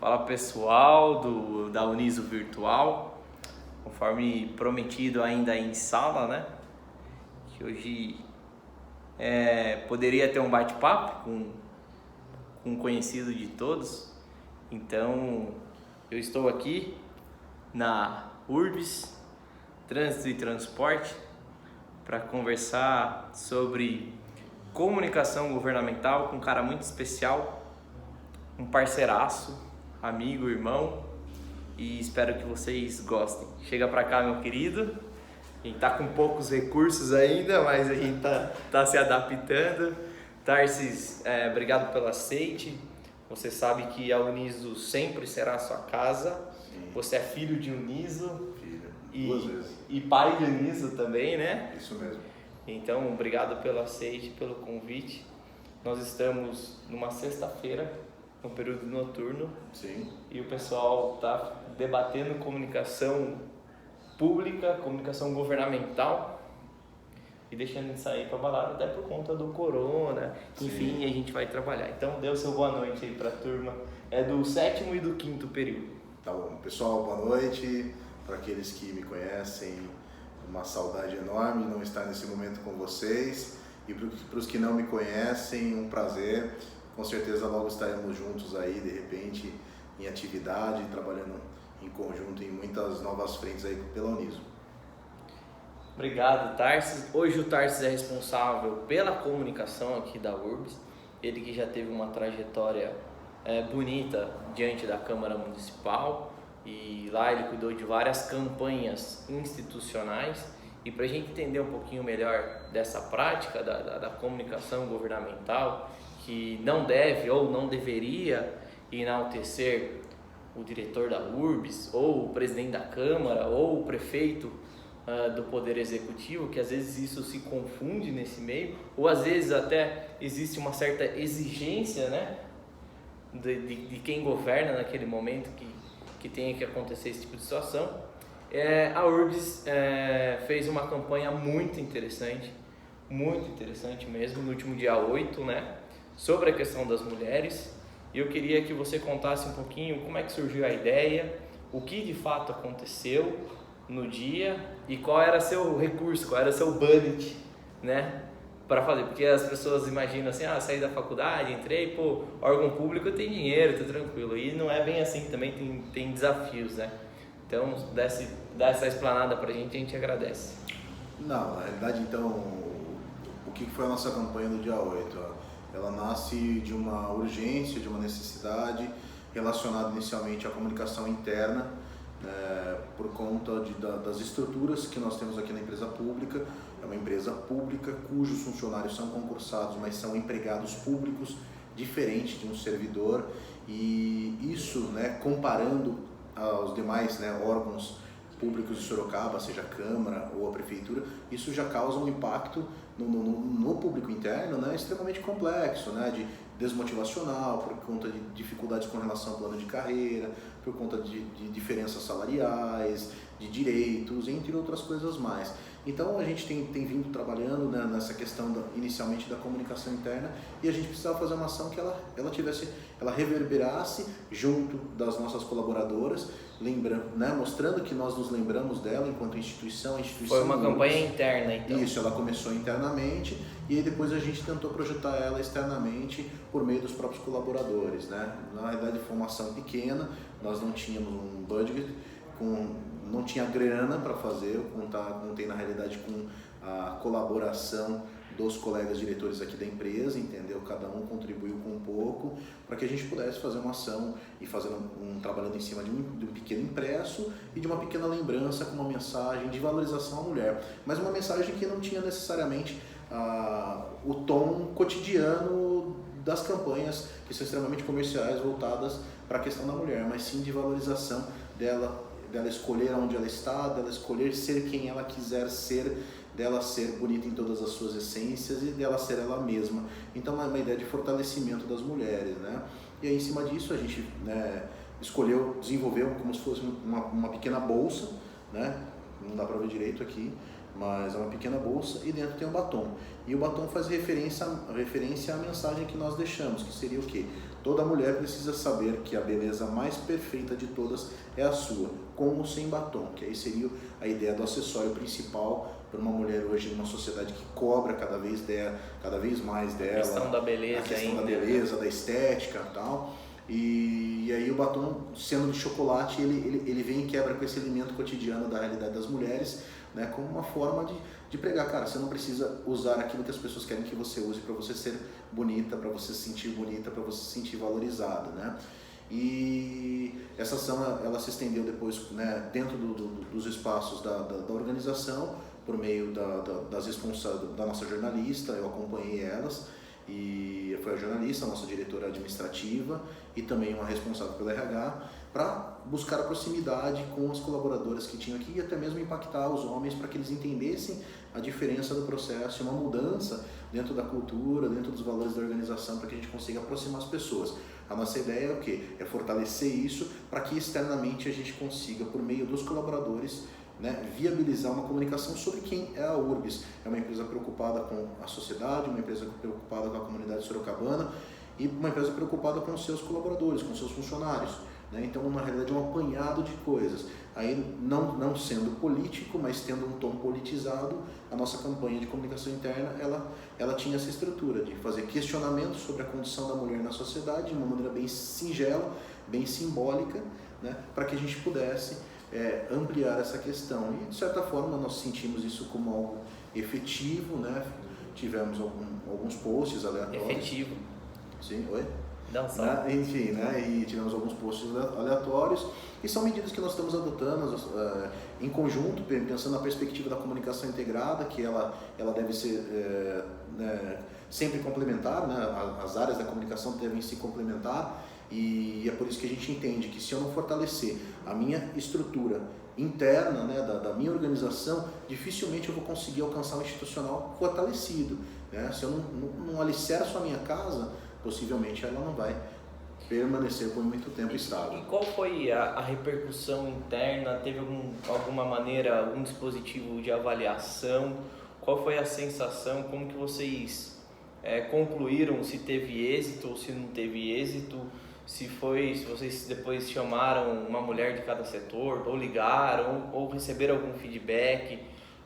Fala pessoal da Uniso Virtual, conforme prometido ainda em sala, né? Que hoje poderia ter um bate-papo com um conhecido de todos. Então eu estou aqui na Urbis Trânsito e Transporte para conversar sobre comunicação governamental com um cara muito especial, um parceiraço, amigo, irmão, e espero que vocês gostem. Chega pra cá, meu querido. A gente tá com poucos recursos ainda, mas a gente tá se adaptando. Tarsis, obrigado pelo aceite. Você sabe que a Uniso sempre será a sua casa. Sim. Você é filho de Uniso. Filho, duas vezes. E pai de Uniso também, né? Isso mesmo. Então, obrigado pelo aceite, pelo convite. Nós estamos numa sexta-feira, no período noturno. Sim. E o pessoal está debatendo comunicação pública, comunicação governamental e deixando de sair para balada até por conta do corona. Enfim, a gente vai trabalhar. Então, dê o seu boa noite aí para a turma. É do 7º e do 5º período. Tá bom. Pessoal, boa noite. Para aqueles que me conhecem, uma saudade enorme de não estar nesse momento com vocês. E para os que não me conhecem, um prazer. Com certeza logo estaremos juntos aí, de repente, em atividade, trabalhando em conjunto em muitas novas frentes aí pela Uniso. Obrigado, Tarsis. Hoje o Tarsis é responsável pela comunicação aqui da Urbis. Ele que já teve uma trajetória bonita diante da Câmara Municipal e lá ele cuidou de várias campanhas institucionais. E para a gente entender um pouquinho melhor dessa prática da comunicação governamental, que não deve ou não deveria enaltecer o diretor da Urbis, ou o presidente da Câmara, ou o prefeito do Poder Executivo, que às vezes isso se confunde nesse meio, ou às vezes até existe uma certa exigência, né, de quem governa naquele momento que tenha que acontecer esse tipo de situação. A Urbis fez uma campanha muito interessante mesmo, no último dia 8, né, sobre a questão das mulheres. E eu queria que você contasse um pouquinho como é que surgiu a ideia, o que de fato aconteceu no dia e qual era seu recurso, qual era seu budget, né, para fazer. Porque as pessoas imaginam assim, saí da faculdade, entrei, órgão público tem dinheiro, tá tranquilo. E não é bem assim, também tem desafios, né? Então, dá essa explanada pra gente, a gente agradece. Não, na realidade, então, o que foi a nossa campanha no dia 8? Ela nasce de uma urgência, de uma necessidade relacionada inicialmente à comunicação interna, por conta das estruturas que nós temos aqui na empresa pública. É uma empresa pública cujos funcionários são concursados, mas são empregados públicos, diferente de um servidor, e isso, comparando aos demais órgãos públicos de Sorocaba, seja a Câmara ou a Prefeitura, isso já causa um impacto no público interno, extremamente complexo, de desmotivacional, por conta de dificuldades com relação ao plano de carreira, por conta de diferenças salariais, de direitos, entre outras coisas mais. Então a gente tem vindo trabalhando nessa questão inicialmente da comunicação interna, e a gente precisava fazer uma ação que ela reverberasse junto das nossas colaboradoras, mostrando que nós nos lembramos dela enquanto instituição. Foi uma campanha interna, então. Isso, ela começou internamente e aí depois a gente tentou projetar ela externamente por meio dos próprios colaboradores, Na realidade foi uma ação pequena, nós não tínhamos um budget, não tinha grana para fazer. Eu contei na realidade com a colaboração dos colegas diretores aqui da empresa, entendeu? Cada um contribuiu com um pouco para que a gente pudesse fazer uma ação e trabalhando em cima de um pequeno impresso e de uma pequena lembrança com uma mensagem de valorização à mulher, mas uma mensagem que não tinha necessariamente o tom cotidiano das campanhas que são extremamente comerciais voltadas para a questão da mulher, mas sim de valorização dela escolher onde ela está, dela escolher ser quem ela quiser ser, dela ser bonita em todas as suas essências e dela ser ela mesma. Então é uma ideia de fortalecimento das mulheres, E aí, em cima disso a gente desenvolveu como se fosse uma pequena bolsa, Não dá para ver direito aqui, mas é uma pequena bolsa e dentro tem um batom. E o batom faz referência à mensagem que nós deixamos, que seria o quê? Toda mulher precisa saber que a beleza mais perfeita de todas é a sua, com ou sem batom, que aí seria a ideia do acessório principal para uma mulher hoje numa sociedade que cobra cada vez mais dela. A questão da beleza, a questão ainda, da beleza, da estética e tal. E aí o batom, sendo de chocolate, ele vem e quebra com esse elemento cotidiano da realidade das mulheres, né, como uma forma de pregar, cara, você não precisa usar aquilo que as pessoas querem que você use para você ser bonita, para você se sentir bonita, para você se sentir valorizada, né? E essa ação ela se estendeu depois, né, dentro dos espaços da organização, por meio das responsáveis, da nossa jornalista, eu acompanhei elas, e foi a jornalista, a nossa diretora administrativa e também uma responsável pelo RH, para buscar a proximidade com as colaboradoras que tinham aqui e até mesmo impactar os homens para que eles entendessem a diferença do processo, uma mudança dentro da cultura, dentro dos valores da organização, para que a gente consiga aproximar as pessoas. A nossa ideia é o quê? É fortalecer isso para que externamente a gente consiga, por meio dos colaboradores, né, viabilizar uma comunicação sobre quem é a Urbis. É uma empresa preocupada com a sociedade, uma empresa preocupada com a comunidade sorocabana e uma empresa preocupada com os seus colaboradores, com os seus funcionários, né? Então, na realidade, é um apanhado de coisas. Aí, não sendo político, mas tendo um tom politizado, a nossa campanha de comunicação interna, ela tinha essa estrutura de fazer questionamentos sobre a condição da mulher na sociedade de uma maneira bem singela, bem simbólica, né, para que a gente pudesse ampliar essa questão. E, de certa forma, nós sentimos isso como algo efetivo, né? Tivemos alguns posts aleatórios. Efetivo. Sim, oi? Não só. Né? Enfim, né? E tivemos alguns posts aleatórios. E são medidas que nós estamos adotando em conjunto, pensando na perspectiva da comunicação integrada, que ela deve ser sempre complementar, né? As áreas da comunicação devem se complementar. E é por isso que a gente entende que se eu não fortalecer a minha estrutura interna, né, da minha organização, dificilmente eu vou conseguir alcançar um institucional fortalecido, né? Se eu não alicerço a minha casa, possivelmente ela não vai permanecer por muito tempo estável. E qual foi a repercussão interna? Teve alguma maneira, algum dispositivo de avaliação? Qual foi a sensação? Como que vocês concluíram se teve êxito ou se não teve êxito? Se vocês depois chamaram uma mulher de cada setor, ou ligaram, ou receberam algum feedback,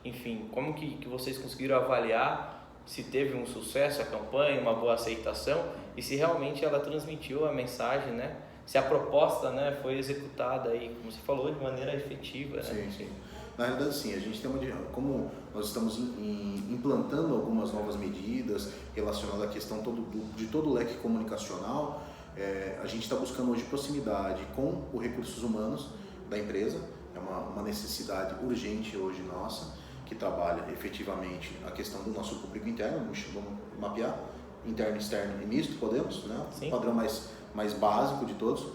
enfim, como que vocês conseguiram avaliar se teve um sucesso a campanha, uma boa aceitação e se realmente ela transmitiu a mensagem, né? Se a proposta, né, foi executada aí, como você falou, de maneira efetiva, né? Sim, sim. Na realidade, sim, a gente tem como nós estamos implantando algumas novas medidas relacionadas à questão de todo o leque comunicacional. A gente está buscando hoje proximidade com os recursos humanos da empresa, é uma necessidade urgente hoje nossa, que trabalha efetivamente a questão do nosso público interno, vamos mapear, interno, externo e misto, podemos, né? Sim. O padrão mais básico de todos,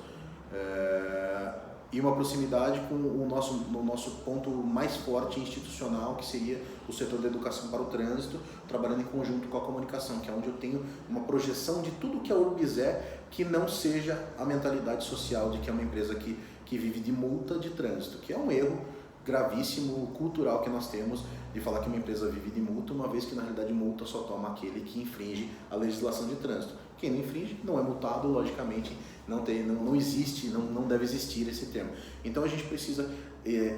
e uma proximidade com o nosso ponto mais forte institucional, que seria o setor da educação para o trânsito, trabalhando em conjunto com a comunicação, que é onde eu tenho uma projeção de tudo que a Urbis que não seja a mentalidade social de que é uma empresa que vive de multa de trânsito, que é um erro gravíssimo cultural que nós temos de falar que uma empresa vive de multa, uma vez que na realidade multa só toma aquele que infringe a legislação de trânsito. Quem não infringe não é multado, logicamente não existe, não deve existir esse termo. Então a gente precisa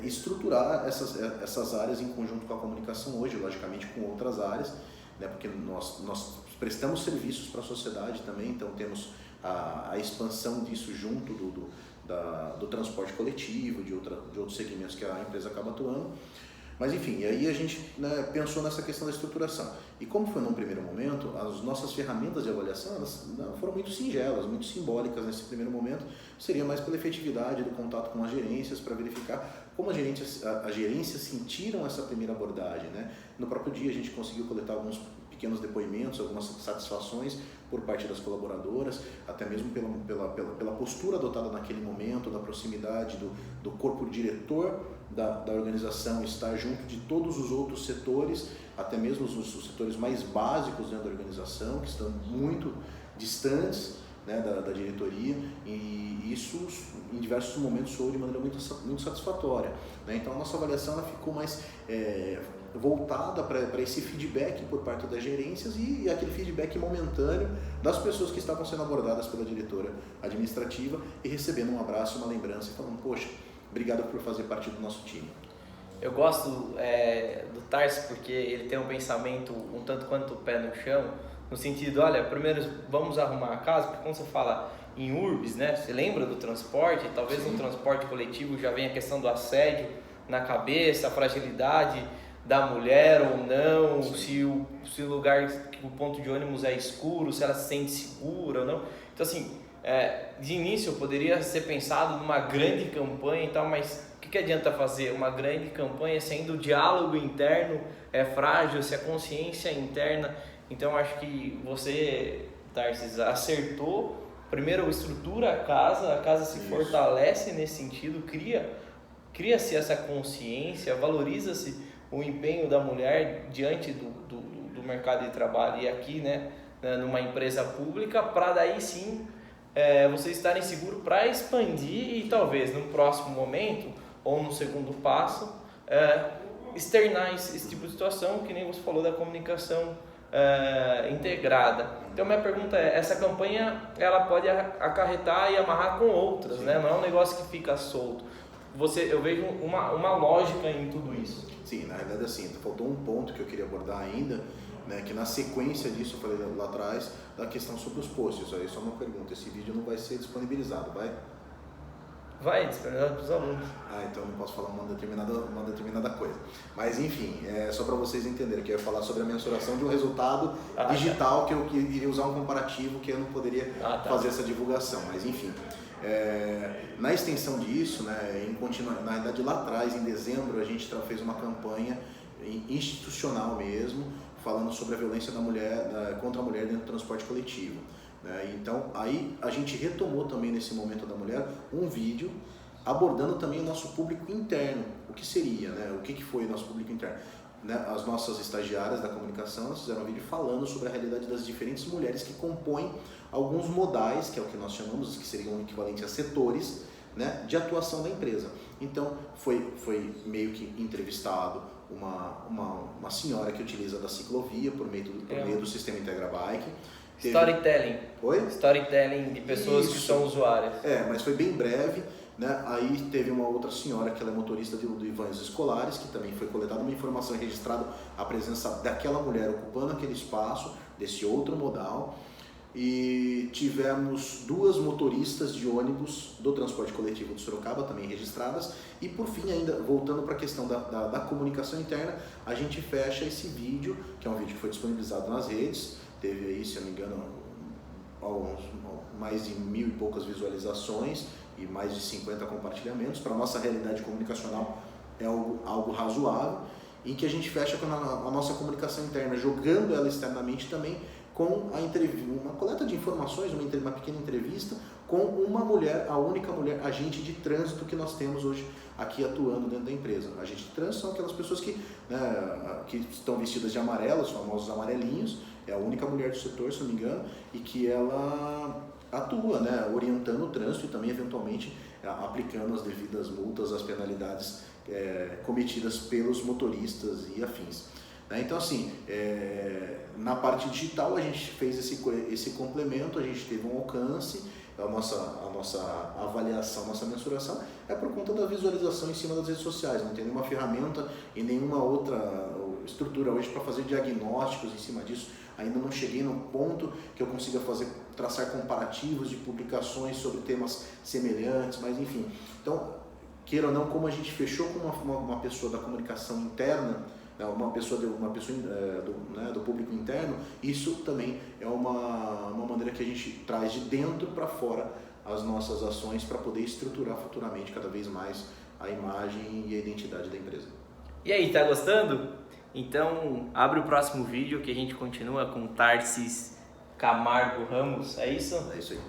estruturar essas áreas em conjunto com a comunicação hoje, logicamente com outras áreas, né, porque nós prestamos serviços para a sociedade também, então temos a expansão disso junto do transporte coletivo, de outros segmentos que a empresa acaba atuando. Mas enfim, e aí a gente, né, pensou nessa questão da estruturação. E como foi num primeiro momento, as nossas ferramentas de avaliação elas foram muito singelas, muito simbólicas nesse primeiro momento, seria mais pela efetividade do contato com as gerências, para verificar como as gerências sentiram essa primeira abordagem, né? No próprio dia a gente conseguiu coletar alguns pequenos depoimentos, algumas satisfações por parte das colaboradoras, até mesmo pela postura adotada naquele momento, da proximidade do corpo diretor da organização, estar junto de todos os outros setores, até mesmo os setores mais básicos dentro da organização, que estão muito distantes, né, da diretoria, e isso em diversos momentos soou de maneira muito satisfatória, né? Então a nossa avaliação ela ficou mais voltada para esse feedback por parte das gerências e aquele feedback momentâneo das pessoas que estavam sendo abordadas pela diretora administrativa e recebendo um abraço, uma lembrança e falando, poxa, obrigado por fazer parte do nosso time. Eu gosto do Tarso porque ele tem um pensamento um tanto quanto pé no chão, no sentido, olha, primeiro vamos arrumar a casa, porque quando você fala em urbs, né, você lembra do transporte, talvez no transporte coletivo já vem a questão do assédio na cabeça, a fragilidade da mulher ou não, se o lugar, o ponto de ônibus é escuro, se ela se sente segura ou não. Então assim, de início poderia ser pensado numa grande campanha e tal, mas o que adianta fazer uma grande campanha sendo o diálogo interno é frágil, se a consciência interna. Então acho que você, Tarsis, acertou. Primeiro estrutura a casa se fortalece nesse sentido, cria-se essa consciência, valoriza-se o empenho da mulher diante do mercado de trabalho e aqui, né, numa empresa pública, para daí sim vocês estarem seguros para expandir e talvez no próximo momento ou no segundo passo externar esse tipo de situação, que nem você falou da comunicação integrada. Então minha pergunta é, essa campanha ela pode acarretar e amarrar com outras, né? Não é um negócio que fica solto. Eu vejo uma lógica em tudo isso. Sim, na realidade assim, faltou um ponto que eu queria abordar ainda, né, que na sequência disso eu falei lá atrás, da questão sobre os posts. Aí só uma pergunta, esse vídeo não vai ser disponibilizado, vai? Vai, disponibilizado para os alunos. Então eu não posso falar uma determinada coisa. Mas enfim, só para vocês entenderem, que eu ia falar sobre a mensuração de um resultado digital, que eu iria usar um comparativo que eu não poderia fazer essa divulgação. Mas enfim, na extensão disso, né, na verdade lá atrás, em dezembro, a gente fez uma campanha institucional mesmo, falando sobre a violência da mulher, contra a mulher dentro do transporte coletivo. Então aí a gente retomou também nesse momento da mulher um vídeo abordando também o nosso público interno. O que seria, né? O que foi o nosso público interno? As nossas estagiárias da comunicação, elas fizeram um vídeo falando sobre a realidade das diferentes mulheres que compõem alguns modais, que é o que nós chamamos, que seriam o equivalente a setores, né, de atuação da empresa. Então foi meio que entrevistado uma senhora que utiliza da ciclovia por meio do sistema Integra Bike. Storytelling. Oi? Storytelling de pessoas que são usuárias. Mas foi bem breve, né? Aí teve uma outra senhora que ela é motorista de vans escolares, que também foi coletada uma informação e registrada a presença daquela mulher ocupando aquele espaço, desse outro modal. E tivemos 2 motoristas de ônibus do transporte coletivo de Sorocaba também registradas. E por fim, ainda voltando para a questão da comunicação interna, a gente fecha esse vídeo, que é um vídeo que foi disponibilizado nas redes. Teve aí, se eu não me engano, mais de 1000 e poucas visualizações e mais de 50 compartilhamentos. Para a nossa realidade comunicacional é algo razoável, em que a gente fecha com a nossa comunicação interna, jogando ela externamente também com uma coleta de informações, uma pequena entrevista com uma mulher, a única mulher agente de trânsito que nós temos hoje aqui atuando dentro da empresa. Agente de trânsito são aquelas pessoas que estão vestidas de amarelo, os famosos amarelinhos, é a única mulher do setor, se não me engano, e que ela atua, né, orientando o trânsito e também eventualmente aplicando as devidas multas, as penalidades cometidas pelos motoristas e afins. Então assim, na parte digital a gente fez esse complemento, a gente teve um alcance, a nossa avaliação, a nossa mensuração é por conta da visualização em cima das redes sociais. Não tem nenhuma ferramenta e nenhuma outra estrutura hoje para fazer diagnósticos em cima disso. Ainda não cheguei no ponto que eu consiga traçar comparativos de publicações sobre temas semelhantes, mas enfim. Então, queira ou não, como a gente fechou com uma pessoa da comunicação interna, uma pessoa do público interno, isso também é uma maneira que a gente traz de dentro para fora as nossas ações para poder estruturar futuramente cada vez mais a imagem e a identidade da empresa. E aí, tá gostando? Então, abre o próximo vídeo que a gente continua com Tarsis Camargo Ramos, é isso? É isso aí.